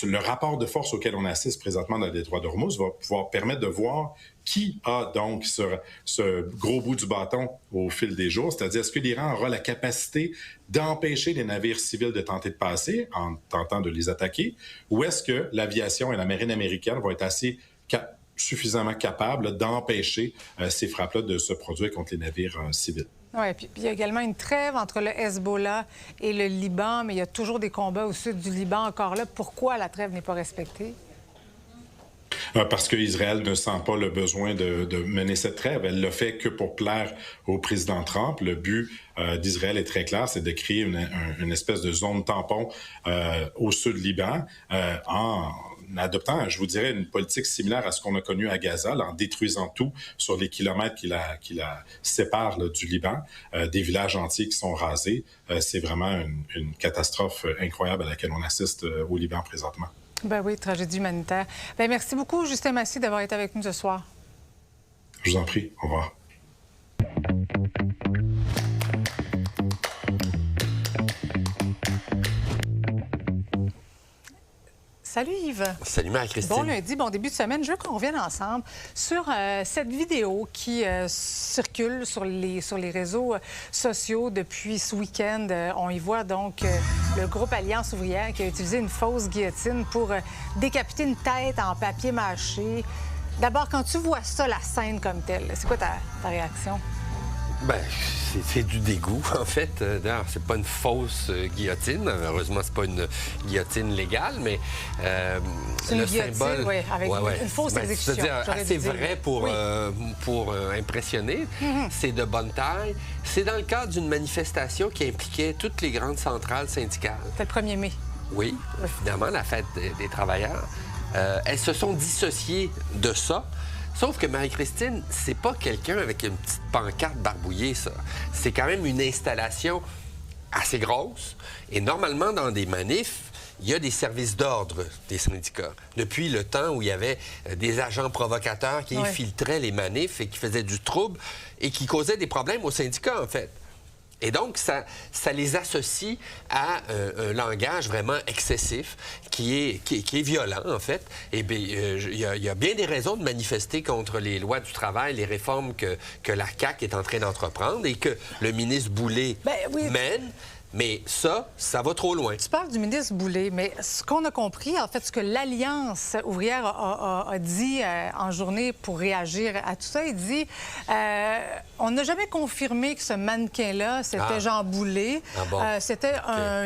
Le rapport de force auquel on assiste présentement dans le détroit d'Ormuz va pouvoir permettre de voir qui a donc ce gros bout du bâton au fil des jours, c'est-à-dire est-ce que l'Iran aura la capacité d'empêcher les navires civils de tenter de passer en tentant de les attaquer, ou est-ce que l'aviation et la marine américaine vont être suffisamment capables d'empêcher ces frappes-là de se produire contre les navires civils? Oui, puis il y a également une trêve entre le Hezbollah et le Liban, mais il y a toujours des combats au sud du Liban encore là. Pourquoi la trêve n'est pas respectée? Parce qu'Israël ne sent pas le besoin de mener cette trêve. Elle l'a fait que pour plaire au président Trump. Le but d'Israël est très clair, c'est de créer une espèce de zone tampon au sud Liban en adoptant, je vous dirais, une politique similaire à ce qu'on a connu à Gaza, en détruisant tout sur les kilomètres qui la séparent du Liban, des villages entiers qui sont rasés. C'est vraiment une catastrophe incroyable à laquelle on assiste au Liban présentement. Ben oui, tragédie humanitaire. Ben merci beaucoup, Justin Massy, d'avoir été avec nous ce soir. Je vous en prie. Au revoir. Salut Yves. Salut Marie-Christine. Bon lundi, bon début de semaine. Je veux qu'on revienne ensemble sur cette vidéo qui circule sur les réseaux sociaux depuis ce week-end. On y voit donc le groupe Alliance ouvrière qui a utilisé une fausse guillotine pour décapiter une tête en papier mâché. D'abord, quand tu vois ça, la scène comme telle, c'est quoi ta réaction? Ben, c'est du dégoût, en fait. D'ailleurs, c'est pas une fausse guillotine. Heureusement, c'est pas une guillotine légale, mais c'est le une symbole... Oui, avec une fausse exécution. C'est-à-dire assez vrai pour impressionner. C'est de bonne taille. C'est dans le cadre d'une manifestation qui impliquait toutes les grandes centrales syndicales. C'est le 1er mai. Oui, évidemment, la fête des travailleurs. Elles se sont dissociées de ça. Sauf que Marie-Christine, c'est pas quelqu'un avec une petite pancarte barbouillée, ça. C'est quand même une installation assez grosse. Et normalement, dans des manifs, il y a des services d'ordre des syndicats. Depuis le temps où il y avait des agents provocateurs qui infiltraient les manifs et qui faisaient du trouble et qui causaient des problèmes aux syndicats, en fait. Et donc, ça les associe à un langage vraiment excessif qui est violent, en fait. Et bien, il y a bien des raisons de manifester contre les lois du travail, les réformes que la CAQ est en train d'entreprendre et que le ministre Boulay mène. Mais ça va trop loin. Tu parles du ministre Boulay, mais ce qu'on a compris, en fait, ce que l'Alliance ouvrière a dit en journée pour réagir à tout ça, il dit on n'a jamais confirmé que ce mannequin-là, c'était Jean Boulay. C'était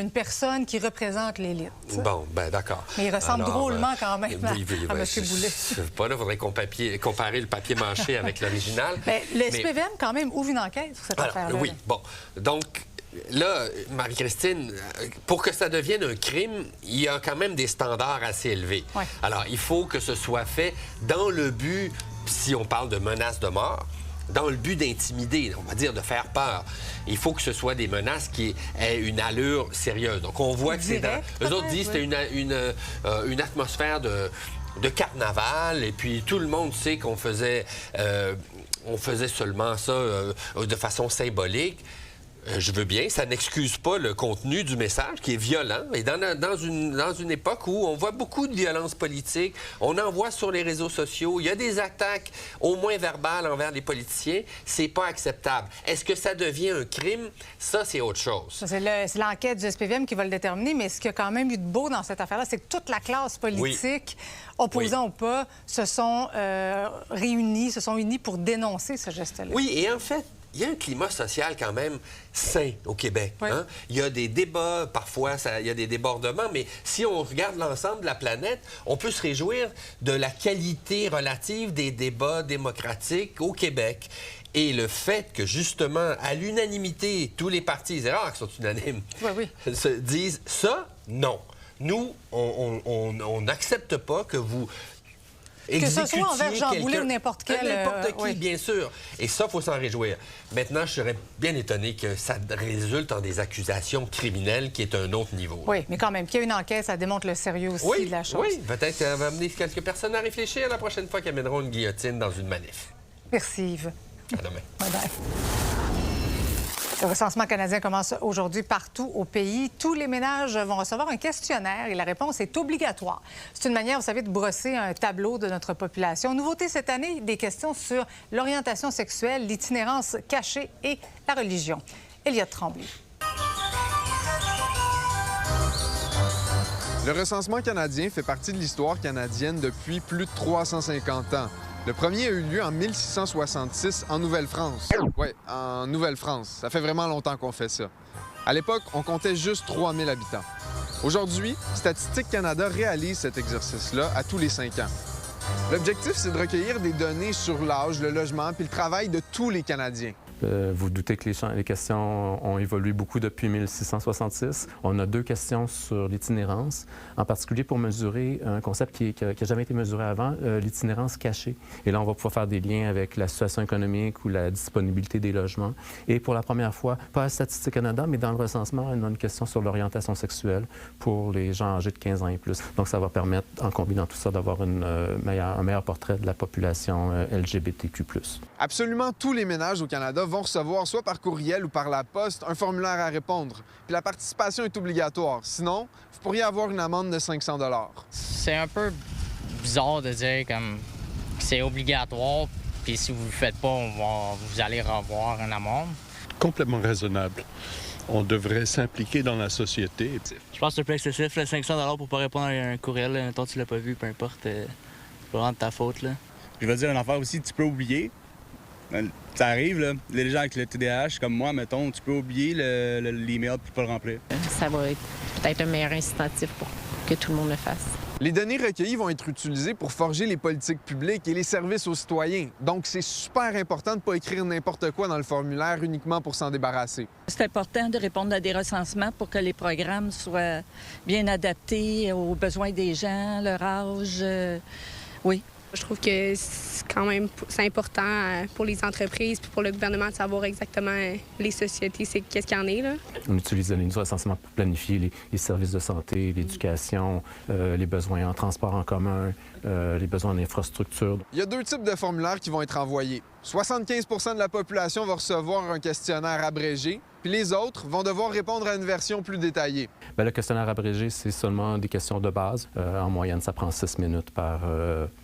une personne qui représente l'élite. Bon, ben d'accord. Mais il ressemble drôlement quand même à M. Boulay. C'est pas là, il faudrait comparer le papier mâché avec l'original. Le SPVM, quand même, ouvre une enquête sur cette affaire-là. Oui, bon. Donc, là, Marie-Christine, pour que ça devienne un crime, il y a quand même des standards assez élevés. Ouais. Alors, il faut que ce soit fait dans le but, si on parle de menaces de mort, dans le but d'intimider, on va dire de faire peur. Il faut que ce soit des menaces qui aient une allure sérieuse. Donc, on voit que c'est dans... Eux autres disent que c'est une atmosphère de carnaval, et puis tout le monde sait qu'on faisait seulement ça de façon symbolique. Je veux bien, ça n'excuse pas le contenu du message qui est violent. Et dans une époque où on voit beaucoup de violence politique, on en voit sur les réseaux sociaux, il y a des attaques au moins verbales envers les politiciens, c'est pas acceptable. Est-ce que ça devient un crime? Ça, c'est autre chose. C'est l'enquête du SPVM qui va le déterminer, mais ce qu'il y a quand même eu de beau dans cette affaire-là, c'est que toute la classe politique, opposant ou pas, se sont réunis, se sont unis pour dénoncer ce geste-là. Oui, et en fait, il y a un climat social quand même sain au Québec. Oui. Hein? Il y a des débats, parfois il y a des débordements, mais si on regarde l'ensemble de la planète, on peut se réjouir de la qualité relative des débats démocratiques au Québec. Et le fait que, justement, à l'unanimité, tous les partis, c'est rare qu'ils sont unanimes, se disent ça, non. Nous, on n'accepte pas que vous... Que ce soit envers Jean Boulet ou n'importe quel... N'importe qui, bien sûr. Et ça, il faut s'en réjouir. Maintenant, je serais bien étonné que ça résulte en des accusations criminelles qui est un autre niveau. Oui, mais quand même, qu'il y ait une enquête, ça démontre le sérieux aussi de la chose. Oui, peut-être ça va amener quelques personnes à réfléchir la prochaine fois qu'ils amèneront une guillotine dans une manif. Merci, Yves. À demain. Bye-bye. Le recensement canadien commence aujourd'hui partout au pays. Tous les ménages vont recevoir un questionnaire et la réponse est obligatoire. C'est une manière, vous savez, de brosser un tableau de notre population. Nouveauté cette année, des questions sur l'orientation sexuelle, l'itinérance cachée et la religion. Elliott Tremblay. Le recensement canadien fait partie de l'histoire canadienne depuis plus de 350 ans. Le premier a eu lieu en 1666 en Nouvelle-France. Oui, en Nouvelle-France. Ça fait vraiment longtemps qu'on fait ça. À l'époque, on comptait juste 3000 habitants. Aujourd'hui, Statistique Canada réalise cet exercice-là à tous les 5 ans. L'objectif, c'est de recueillir des données sur l'âge, le logement puis le travail de tous les Canadiens. Vous doutez que les questions ont évolué beaucoup depuis 1666. On a 2 questions sur l'itinérance, en particulier pour mesurer un concept qui n'a jamais été mesuré avant, l'itinérance cachée. Et là, on va pouvoir faire des liens avec la situation économique ou la disponibilité des logements. Et pour la première fois, pas à Statistique Canada, mais dans le recensement, on a une question sur l'orientation sexuelle pour les gens âgés de 15 ans et plus. Donc, ça va permettre, en combinant tout ça, d'avoir un meilleur portrait de la population LGBTQ+. Absolument tous les ménages au Canada vont recevoir, soit par courriel ou par la poste, un formulaire à répondre. Puis la participation est obligatoire. Sinon, vous pourriez avoir une amende de 500 $. C'est un peu bizarre de dire comme que c'est obligatoire, puis si vous ne le faites pas, vous allez revoir une amende. Complètement raisonnable. On devrait s'impliquer dans la société. Je pense que c'est un peu excessif, là, 500 $ pour pas répondre à un courriel, tant que tu l'as pas vu, peu importe, c'est vraiment de ta faute. Là. Je veux dire une affaire aussi, tu peux oublier. Ça arrive, là. Les gens avec le TDAH, comme moi, mettons, tu peux oublier l'email puis pas le remplir. Ça va être peut-être un meilleur incitatif pour que tout le monde le fasse. Les données recueillies vont être utilisées pour forger les politiques publiques et les services aux citoyens. Donc, c'est super important de ne pas écrire n'importe quoi dans le formulaire uniquement pour s'en débarrasser. C'est important de répondre à des recensements pour que les programmes soient bien adaptés aux besoins des gens, leur âge. Oui. Je trouve que c'est important pour les entreprises puis pour le gouvernement de savoir exactement les sociétés, c'est qu'est-ce qu'il y en est, là. On utilise les recensements pour planifier les services de santé, l'éducation, les besoins en transport en commun, les besoins en infrastructure. Il y a 2 types de formulaires qui vont être envoyés. 75 % de la population va recevoir un questionnaire abrégé, puis les autres vont devoir répondre à une version plus détaillée. Bien, le questionnaire abrégé, c'est seulement des questions de base. En moyenne, ça prend 6 minutes par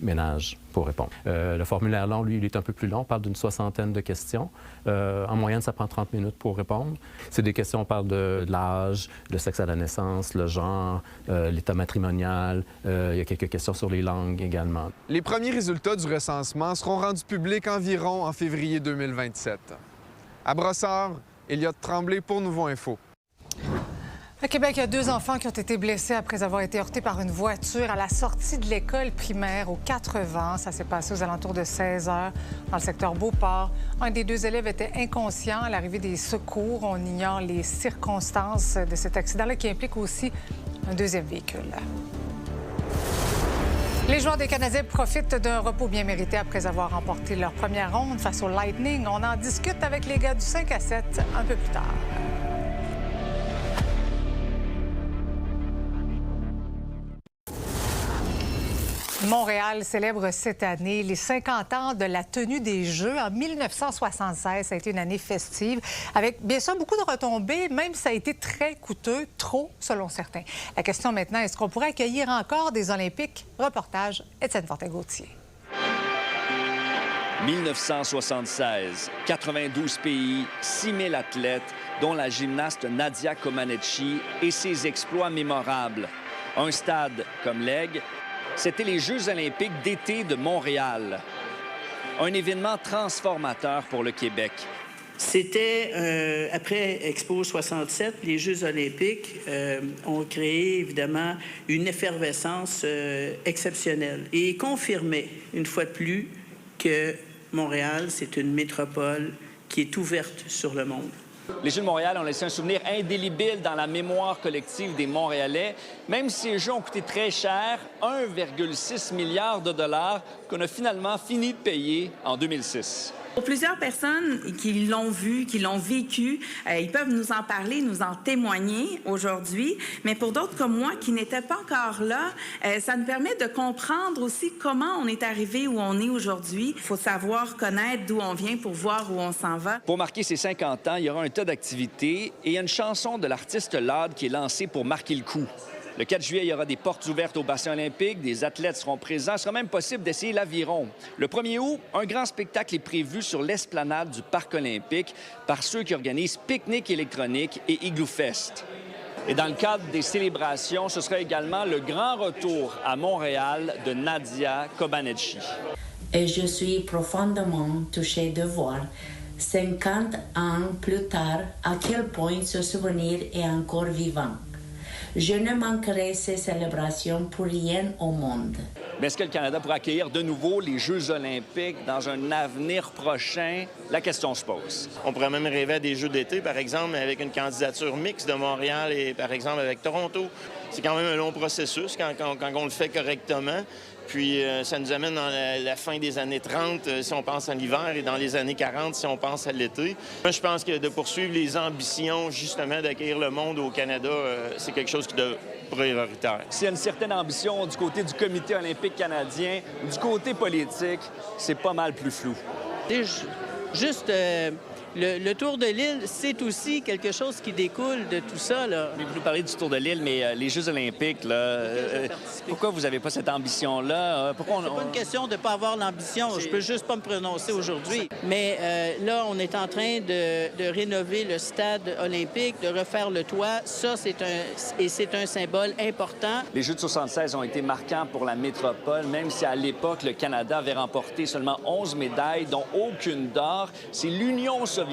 ménage pour répondre. Le formulaire long, lui, il est un peu plus long. On parle d'une 60aine de questions. En moyenne, ça prend 30 minutes pour répondre. C'est des questions, on parle de l'âge, le sexe à la naissance, le genre, l'état matrimonial. Il y a quelques questions sur les langues également. Les premiers résultats du recensement seront rendus publics environ en février 2027. À Brossard, Elliott Tremblay pour Nouveau Info. À Québec, il y a 2 enfants qui ont été blessés après avoir été heurtés par une voiture à la sortie de l'école primaire aux 80. Ça s'est passé aux alentours de 16 h dans le secteur Beauport. Un des 2 élèves était inconscient à l'arrivée des secours. On ignore les circonstances de cet accident-là qui implique aussi un 2e véhicule. Les joueurs des Canadiens profitent d'un repos bien mérité après avoir remporté leur première ronde face au Lightning. On en discute avec les gars du 5 à 7 un peu plus tard. Montréal célèbre cette année les 50 ans de la tenue des Jeux. En 1976, ça a été une année festive, avec bien sûr beaucoup de retombées, même si ça a été très coûteux, trop selon certains. La question maintenant, est-ce qu'on pourrait accueillir encore des Olympiques? Reportage, Étienne Fortin-Gauthier. 1976, 92 pays, 6 000 athlètes, dont la gymnaste Nadia Comaneci et ses exploits mémorables. Un stade comme l'Aigle, c'était les Jeux olympiques d'été de Montréal. Un événement transformateur pour le Québec. C'était, après Expo 67, les Jeux olympiques ont créé, évidemment, une effervescence exceptionnelle et confirmait, une fois de plus, que Montréal, c'est une métropole qui est ouverte sur le monde. Les Jeux de Montréal ont laissé un souvenir indélébile dans la mémoire collective des Montréalais, même si ces Jeux ont coûté très cher, 1,6 milliard de dollars qu'on a finalement fini de payer en 2006. Pour plusieurs personnes qui l'ont vu, qui l'ont vécu, ils peuvent nous en parler, nous en témoigner aujourd'hui. Mais pour d'autres comme moi qui n'étaient pas encore là, ça nous permet de comprendre aussi comment on est arrivé où on est aujourd'hui. Il faut savoir connaître d'où on vient pour voir où on s'en va. Pour marquer ses 50 ans, il y aura un tas d'activités et il y a une chanson de l'artiste Lade qui est lancée pour marquer le coup. Le 4 juillet, il y aura des portes ouvertes au bassin olympique, des athlètes seront présents, il sera même possible d'essayer l'aviron. Le 1er août, un grand spectacle est prévu sur l'esplanade du Parc olympique par ceux qui organisent Pique-Nique électronique et Igloo Fest. Et dans le cadre des célébrations, ce sera également le grand retour à Montréal de Nadia Comaneci. Et je suis profondément touchée de voir 50 ans plus tard à quel point ce souvenir est encore vivant. Je ne manquerai ces célébrations pour rien au monde. Mais est-ce que le Canada pourra accueillir de nouveau les Jeux olympiques dans un avenir prochain? La question se pose. On pourrait même rêver à des Jeux d'été, par exemple, avec une candidature mixte de Montréal et, par exemple, avec Toronto. C'est quand même un long processus quand on le fait correctement. Puis ça nous amène dans la fin des années 30 si on pense à l'hiver et dans les années 40 si on pense à l'été. Moi, je pense que de poursuivre les ambitions, justement, d'accueillir le monde au Canada, c'est quelque chose qui est prioritaire. S'il y a une certaine ambition du côté du Comité olympique canadien, du côté politique, c'est pas mal plus flou. Juste le Tour de l'île, c'est aussi quelque chose qui découle de tout ça, là. Mais vous nous parlez du Tour de l'île, mais les Jeux olympiques, là, pourquoi vous n'avez pas cette ambition-là? C'est pas une question de ne pas avoir l'ambition. Je peux juste pas me prononcer aujourd'hui. Mais là, on est en train de rénover le stade olympique, de refaire le toit. Ça, c'est un symbole important. Les Jeux de 76 ont été marquants pour la métropole, même si à l'époque, le Canada avait remporté seulement 11 médailles, dont aucune d'or. C'est l'Union soviétique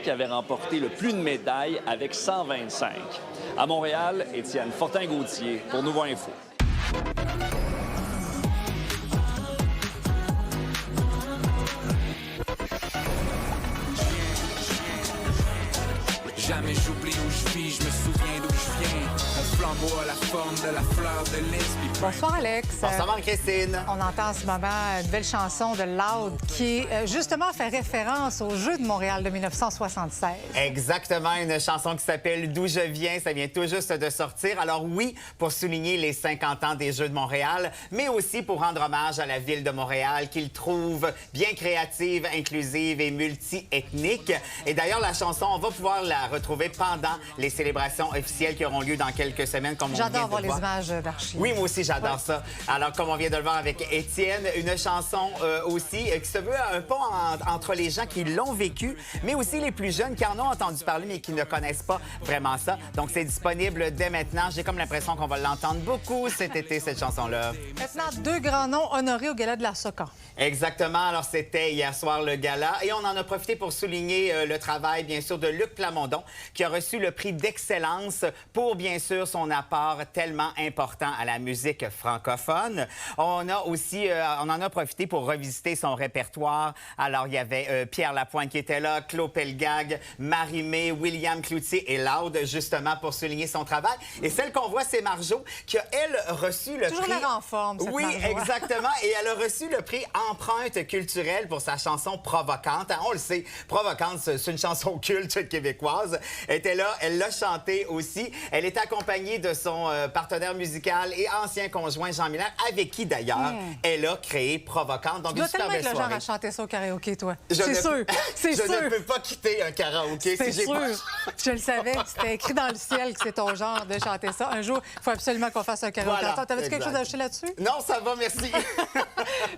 qui avait remporté le plus de médailles avec 125. À Montréal, Étienne Fortin-Gauthier pour Nouveau Info. Jamais j'oublie où je vis, je me souviens d'où je viens. Mon flambeau a la forme de la fleur de lys. Bonsoir, Alex. Bonsoir, Marie-Christine. On entend en ce moment une belle chanson de Loud qui, justement, fait référence aux Jeux de Montréal de 1976. Exactement, une chanson qui s'appelle « D'où je viens ». Ça vient tout juste de sortir. Alors oui, pour souligner les 50 ans des Jeux de Montréal, mais aussi pour rendre hommage à la ville de Montréal qu'il trouve bien créative, inclusive et multi-ethnique. Et d'ailleurs, la chanson, on va pouvoir la retrouver pendant les célébrations officielles qui auront lieu dans quelques semaines, comme on vient de J'adore voir le les voir. images d'archives. Oui, moi aussi, j'adore ça. Alors, comme on vient de le voir avec Étienne, une chanson aussi qui se veut un pont entre les gens qui l'ont vécu, mais aussi les plus jeunes qui en ont entendu parler, mais qui ne connaissent pas vraiment ça. Donc, c'est disponible dès maintenant. J'ai comme l'impression qu'on va l'entendre beaucoup cet été, cette chanson-là. Maintenant, deux grands noms honorés au Gala de la Soca. Exactement. Alors, c'était hier soir le gala et on en a profité pour souligner le travail, bien sûr, de Luc Plamondon, qui a reçu le prix d'excellence pour, bien sûr, son apport tellement important à la musique francophone. On a aussi, on en a profité pour revisiter son répertoire. Alors, il y avait Pierre Lapointe qui était là, Claude Pelgag, Marie-Mé, William Cloutier et Loud, justement, pour souligner son travail. Et celle qu'on voit, c'est Marjo, qui a, elle, reçu le Toujours prix... Toujours en forme, cette Oui, Marjo. exactement. Et elle a reçu le prix Empreinte culturelle pour sa chanson Provocante. On le sait, Provocante, c'est une chanson culte québécoise. Elle était là, elle l'a chantée aussi. Elle est accompagnée de son partenaire musical et ancien conjoint Jean Miller, avec qui d'ailleurs elle a créé Provocante. Donc, Tu dois une super tellement être belle le genre soirée. à chanter ça au karaoké, toi. Je C'est ne- sûr. C'est sûr. Je ne peux pas quitter un karaoké C'est si j'ai sûr. pas... Je le savais. C'était écrit dans le ciel que c'est ton genre de chanter ça. Un jour, il faut absolument qu'on fasse un karaoké. Voilà, Attends, t'avais-tu quelque exact. chose à ajouter là-dessus? Non, ça va, merci.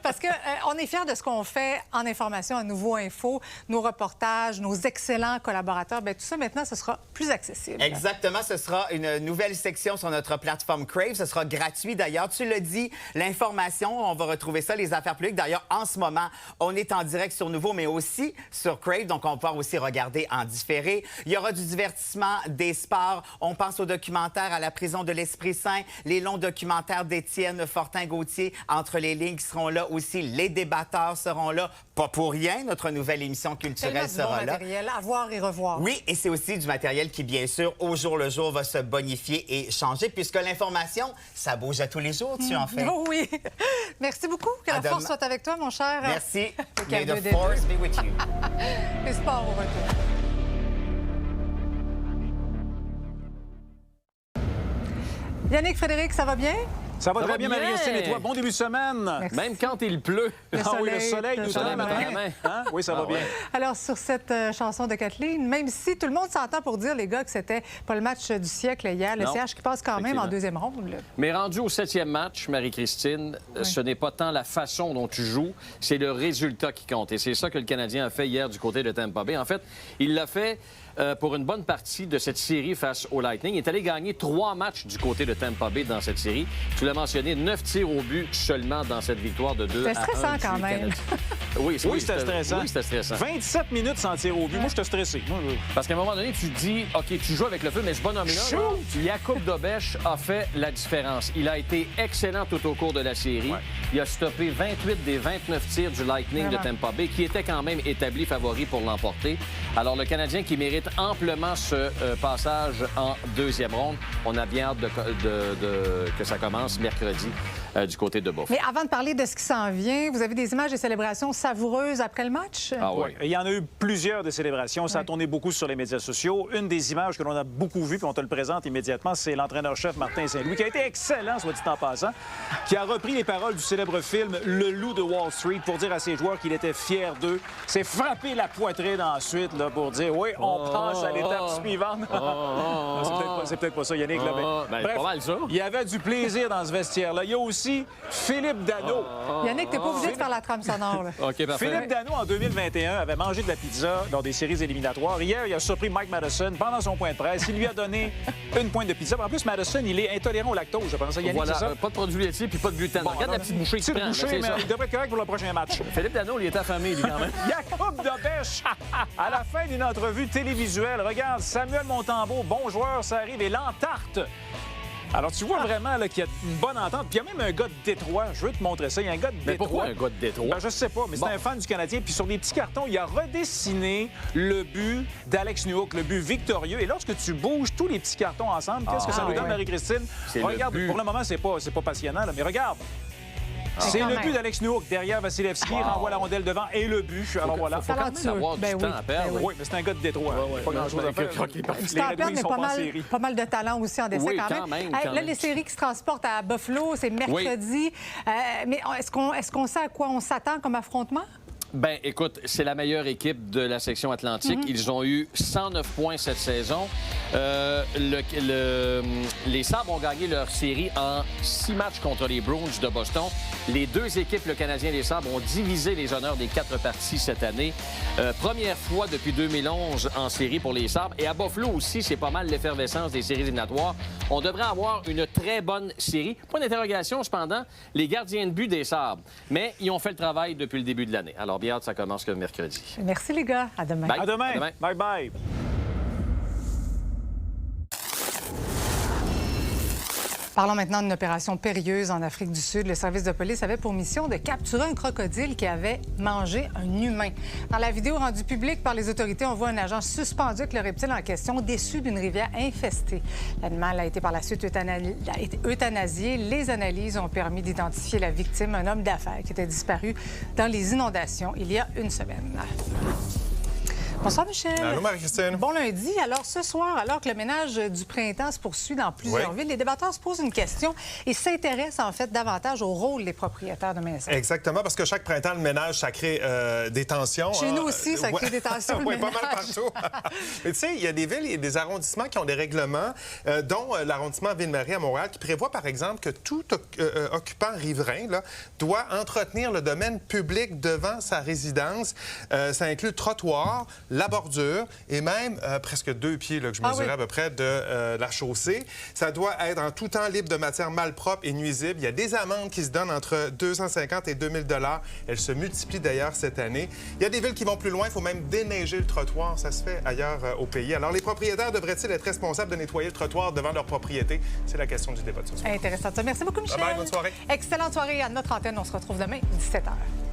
Parce que on est fiers de ce qu'on fait en information à Nouveau Info, nos reportages, nos excellents collaborateurs. Bien, tout ça maintenant, ce sera plus accessible. Exactement. Ce sera une nouvelle section sur notre plateforme Crave. Ce sera gratuit, d'ailleurs. Tu l'as dit, l'information, on va retrouver ça, les affaires publiques. D'ailleurs, en ce moment, on est en direct sur Nouveau, mais aussi sur Crave, donc on va pouvoir aussi regarder en différé. Il y aura du divertissement, des sports. On pense aux documentaires à la prison de l'Esprit Saint, les longs documentaires d'Étienne Fortin-Gauthier, Entre les lignes, qui seront là aussi. Les débatteurs seront là. Pas pour rien, notre nouvelle émission culturelle sera là. Matériel à voir et revoir. Oui, et c'est aussi du matériel qui, bien sûr, au jour le jour, va se bonifier et changer, puisque l'information, ça bouge à tous les jours, tu en fais. Oh oui. Merci beaucoup. Que la force soit avec toi, mon cher. Merci. May the force be with you. Les sports au retour. Yannick, Frédéric, ça va bien? Ça va très bien, Marie-Christine, et toi? Bon début de semaine. Merci. Même quand il pleut. Oui, le soleil nous donne la main. Hein? Oui, ça va bien. Alors, sur cette chanson de Kathleen, même si tout le monde s'entend pour dire, les gars, que c'était pas le match du siècle hier, le CH qui passe quand même en deuxième ronde. Là. Mais rendu au 7e match, Marie-Christine, ce n'est pas tant la façon dont tu joues, c'est le résultat qui compte. Et c'est ça que le Canadien a fait hier du côté de Tampa Bay. En fait, il l'a fait pour une bonne partie de cette série face au Lightning. Il est allé gagner 3 matchs du côté de Tampa Bay dans cette série. Tu l'as mentionné, 9 tirs au but seulement dans cette victoire de 2-1. C'était stressant quand même. Oui, c'était stressant. Oui, c'était stressant. 27 minutes sans tir au but. Moi, j'étais stressé. Parce qu'à un moment donné, tu te dis, OK, tu joues avec le feu, mais ce bonhomme-là, Jakub Dobeš a fait la différence. Il a été excellent tout au cours de la série. Ouais. Il a stoppé 28 des 29 tirs du Lightning de Tampa Bay, qui était quand même établi favori pour l'emporter. Alors, le Canadien qui mérite amplement ce passage en deuxième ronde. On a bien hâte que ça commence mercredi du côté de Buffalo. Mais avant de parler de ce qui s'en vient, vous avez des images des célébrations savoureuses après le match? Ah oui. Il y en a eu plusieurs de célébrations. Ça a tourné beaucoup sur les médias sociaux. Une des images que l'on a beaucoup vues, puis on te le présente immédiatement, c'est l'entraîneur-chef Martin Saint-Louis, qui a été excellent, soit dit en passant, qui a repris les paroles du célèbre film Le Loup de Wall Street pour dire à ses joueurs qu'il était fier d'eux. C'est frapper la poitrine ensuite là, pour dire, oui, on passe à l'étape suivante. C'est peut-être pas ça, Yannick. Là, mais... Bref, pas mal ça. Il y avait du plaisir dans ce vestiaire-là. Il y a aussi Philippe Danault. Yannick, t'es pas obligé de faire la trame sonore. Là. OK, parfait. Philippe Danault, en 2021, avait mangé de la pizza lors des séries éliminatoires. Hier, il a surpris Mike Madison pendant son point de presse. Il lui a donné une pointe de pizza. En plus, Madison, il est intolérant au lactose. Je pense. Yannick, voilà, c'est ça? Pas de produits laitiers puis pas de gluten. Regarde la petite bouchée qu'il prend. Bouchée, mais il devrait être correct pour le prochain match. Philippe Danault, il est affamé, lui, quand même. Jakub Dobeš, à la fin d'une entrevue télévisuelle, regarde, Samuel Montembeault, bon joueur, ça arrive, et l'entarte. Alors, tu vois vraiment qu'il y a une bonne entente. Puis il y a même un gars de Détroit. Je veux te montrer ça. Il y a un gars de Détroit. Mais pourquoi un gars de Détroit? Ben, je sais pas, mais c'est un fan du Canadien. Puis sur des petits cartons, il a redessiné le but d'Alex Newhook, le but victorieux. Et lorsque tu bouges tous les petits cartons ensemble, qu'est-ce que ça nous donne, Marie-Christine? Regarde, pour le moment, c'est pas passionnant, là, mais regarde. C'est le but d'Alex Newhook derrière Vasilevski, renvoie la rondelle devant et le but. Alors voilà. Faut quand même avoir du temps à perdre. Oui, mais c'est un gars de Détroit. Pas grand-chose à faire. Du temps à perdre, mais pas mal de talent aussi en décès quand même. Là, les séries qui se transportent à Buffalo, c'est mercredi. Mais est-ce qu'on sait à quoi on s'attend comme affrontement? Ben, écoute, c'est la meilleure équipe de la section Atlantique. Ils ont eu 109 points cette saison. Les Sabres ont gagné leur série en 6 matchs contre les Bruins de Boston. Les deux équipes, le Canadien et les Sabres, ont divisé les honneurs des 4 parties cette année. Première fois depuis 2011 en série pour les Sabres. Et à Buffalo aussi, c'est pas mal l'effervescence des séries éliminatoires. On devrait avoir une très bonne série. Point d'interrogation, cependant, les gardiens de but des Sabres. Mais ils ont fait le travail depuis le début de l'année. Alors, bien hâte, ça commence que mercredi. Merci, les gars. À demain. Bye. À demain. À demain. Bye-bye. Parlons maintenant d'une opération périlleuse en Afrique du Sud. Le service de police avait pour mission de capturer un crocodile qui avait mangé un humain. Dans la vidéo rendue publique par les autorités, on voit un agent suspendu avec le reptile en question, déçu d'une rivière infestée. L'animal a été par la suite euthanasié. Les analyses ont permis d'identifier la victime, un homme d'affaires qui était disparu dans les inondations il y a une semaine. Bonsoir, Michel. Allô, Marie-Christine. Bon lundi. Alors, ce soir, alors que le ménage du printemps se poursuit dans plusieurs villes, les débatteurs se posent une question et s'intéressent, en fait, davantage au rôle des propriétaires de maisons. Exactement, parce que chaque printemps, le ménage, ça crée des tensions. Chez nous aussi, ça crée des tensions. Oui, pas mal partout. Mais tu sais, il y a des villes et des arrondissements qui ont des règlements, dont l'arrondissement Ville-Marie à Montréal, qui prévoit, par exemple, que tout occupant riverain là, doit entretenir le domaine public devant sa résidence. Ça inclut le trottoir, la bordure et même presque 2 pieds là, que je mesurais à peu près de la chaussée. Ça doit être en tout temps libre de matière malpropre et nuisible. Il y a des amendes qui se donnent entre 250 et 2000 $. Elles se multiplient d'ailleurs cette année. Il y a des villes qui vont plus loin. Il faut même déneiger le trottoir. Ça se fait ailleurs au pays. Alors, les propriétaires devraient-ils être responsables de nettoyer le trottoir devant leur propriété? C'est la question du débat de ce soir. Intéressant. Merci beaucoup, Michel. Bye bye, bonne soirée. Excellente soirée à notre antenne. On se retrouve demain, 17h.